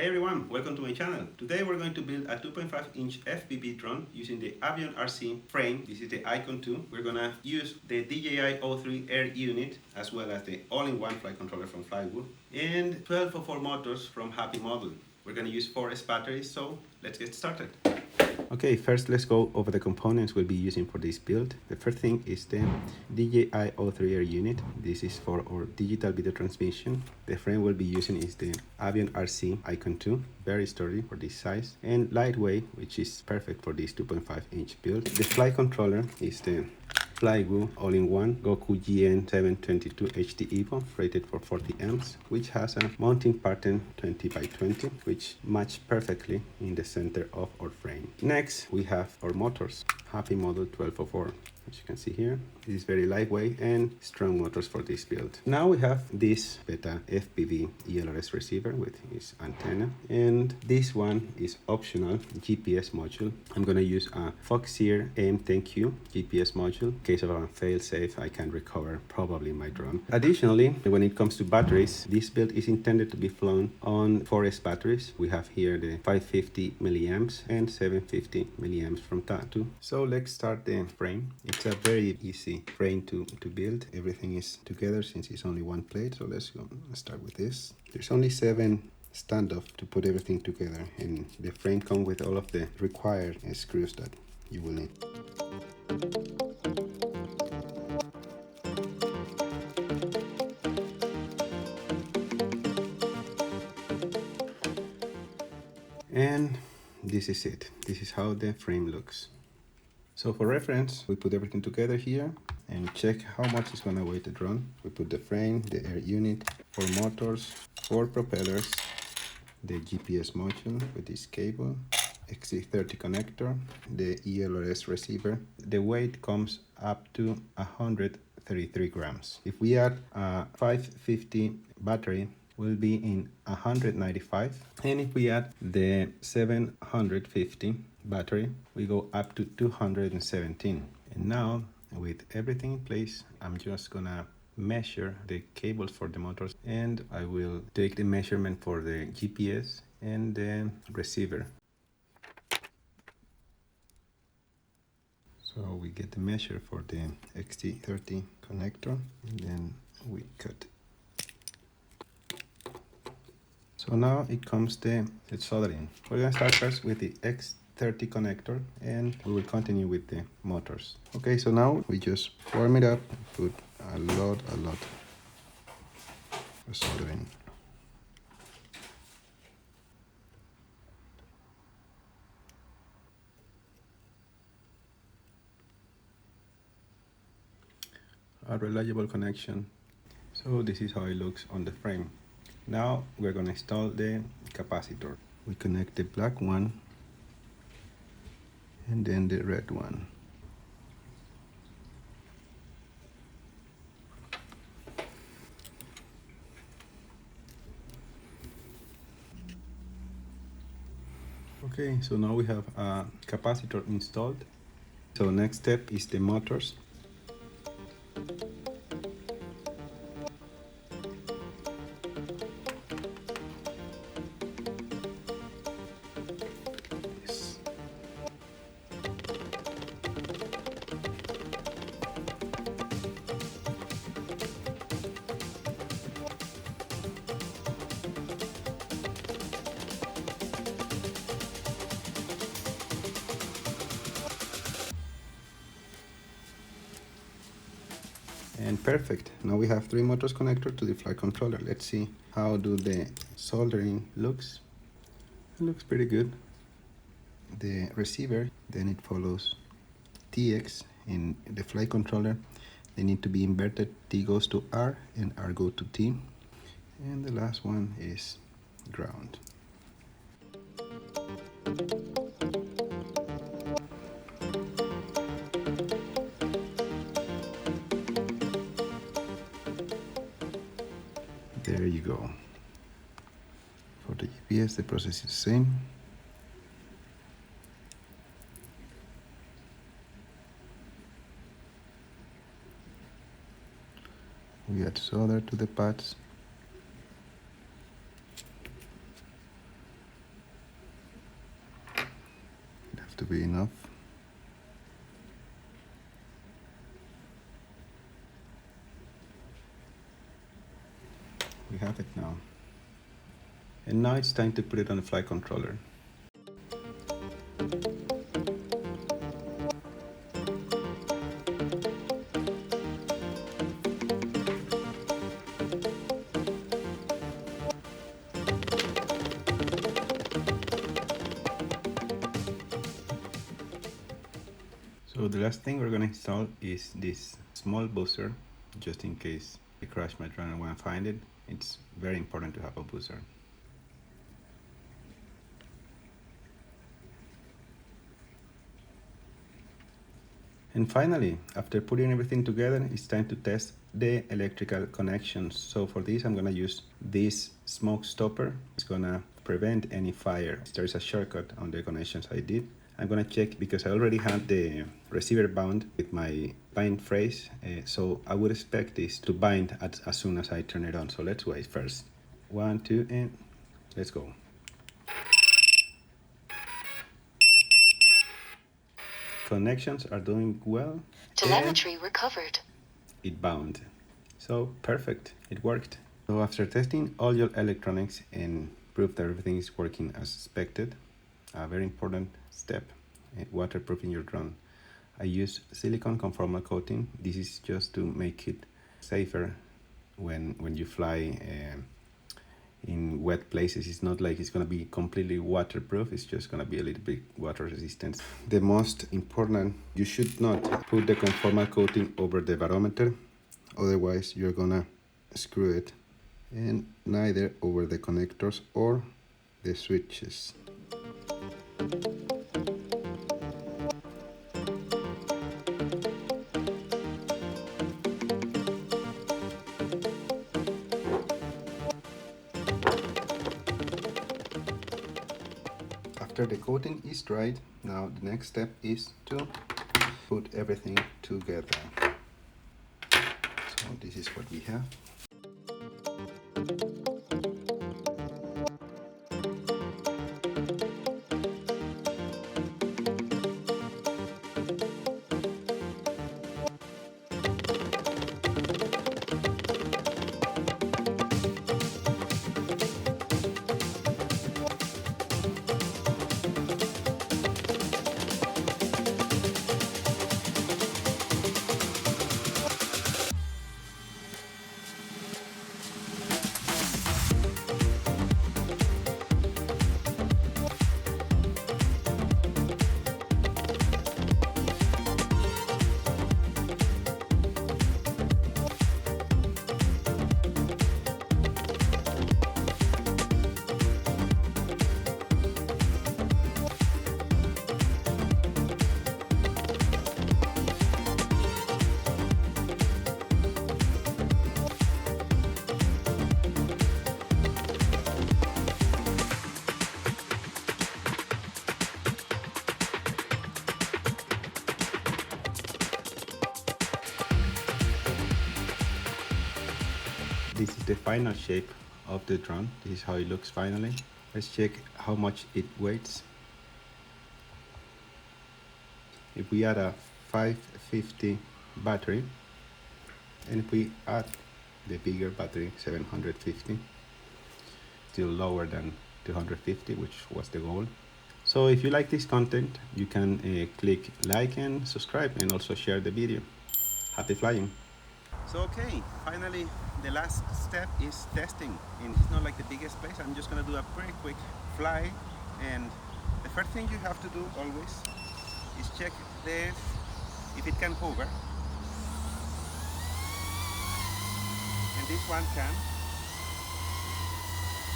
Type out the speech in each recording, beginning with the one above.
Hey everyone, welcome to my channel. Today we're going to build a 2.5-inch FPV drone using the Avion RC frame. This is the Icon 2. We're gonna use the DJI O3 air unit as well as the all-in-one flight controller from Flywood and 1204 motors from Happy Model. We're gonna use 4S batteries, so let's get started. Okay, first let's go over the components we'll be using for this build. The first thing is the DJI O3 air unit. This is for our digital video transmission. The frame we'll be using is the Avion RC Icon 2, very sturdy for this size, and lightweight, which is perfect for this 2.5-inch build. The flight controller is the Flywood all-in-one Goku GN722 HD Evo, rated for 40 amps, which has a mounting pattern 20 by 20, which match perfectly in the center of our frame. Next, we have our motors, Happy Model 1204. As you can see here, this is very lightweight and strong motors for this build. Now we have this Beta FPV ELRS receiver with its antenna, and this one is optional GPS module. I'm gonna use a Foxeer AM10Q GPS module. In case of a fail-safe, I can recover probably my drone. Additionally, when it comes to batteries, this build is intended to be flown on 4S batteries. We have here the 550 milliamps and 750 milliamps from Tatu. So let's start the frame. It's a very easy frame to build. Everything is together since it's only one plate. So let's start with this. There's only 7 standoff to put everything together, and the frame comes with all of the required screws that you will need. And this is it. This is how the frame looks. So for reference, we put everything together here and check how much it's gonna weigh the drone. We put the frame, the air unit, 4 motors, 4 propellers, the GPS module with this cable, XC30 connector, the ELRS receiver. The weight comes up to 133 grams. If we add a 550 battery, will be in 195, and if we add the 750 battery, we go up to 217. And now, with everything in place, I'm just gonna measure the cables for the motors, and I will take the measurement for the GPS and the receiver. So we get the measure for the XT30 connector, and then we cut. So now it comes the soldering. We're gonna start first with the X30 connector, and we will continue with the motors. Okay, so now we just warm it up, put a lot of soldering. A reliable connection. So this is how it looks on the frame. Now we're going to install the capacitor. We connect the black one and then the red one. Okay, so now we have a capacitor installed. So next step is the motors. And perfect. Now we have 3 motors connected to the flight controller. Let's see how do the soldering looks. It looks pretty good. The receiver, then it follows TX in the flight controller. They need to be inverted. T goes to R and R go to T. And the last one is ground. There you go. For the GPS, the process is the same. We add solder to the pads. to be enough. We have it now. And now it's time to put it on the flight controller. So the last thing we're going to install is this small booster, just in case I crash my drone and want to find it. It's very important to have a booster. And finally, after putting everything together, it's time to test the electrical connections. So for this, I'm going to use this smoke stopper. It's going to prevent any fire. There's a shortcut on the connections I did. I'm going to check because I already had the receiver bound with my bind phrase. So I would expect this to bind as soon as I turn it on. So let's wait first. 1, 2, and let's go. Connections are doing well. Telemetry recovered. It bound. So perfect, it worked. So after testing all your electronics and prove that everything is working as expected, a very important step, waterproofing your drone. I use silicone conformal coating. This is just to make it safer when you fly in wet places. It's not like it's going to be completely waterproof, it's just going to be a little bit water resistant. The most important, you should not put the conformal coating over the barometer, otherwise you're going to screw it, and neither over the connectors or the switches. After the coating is dried, now the next step is to put everything together. So this is what we have. This is the final shape of the drone. This is how it looks finally. Let's check how much it weighs. If we add a 550 battery, and if we add the bigger battery, 750, still lower than 250, which was the goal. So if you like this content, you can click like and subscribe, and also share the video. Happy flying! So okay, finally the last step is testing, and it's not like the biggest place. I'm just gonna do a pretty quick fly, and the first thing you have to do always is check if it can hover, and this one can,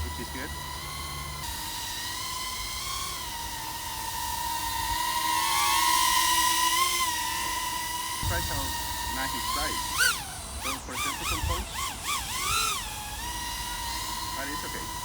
which is good. Try how nice it flies. So for example, some points, but it's okay.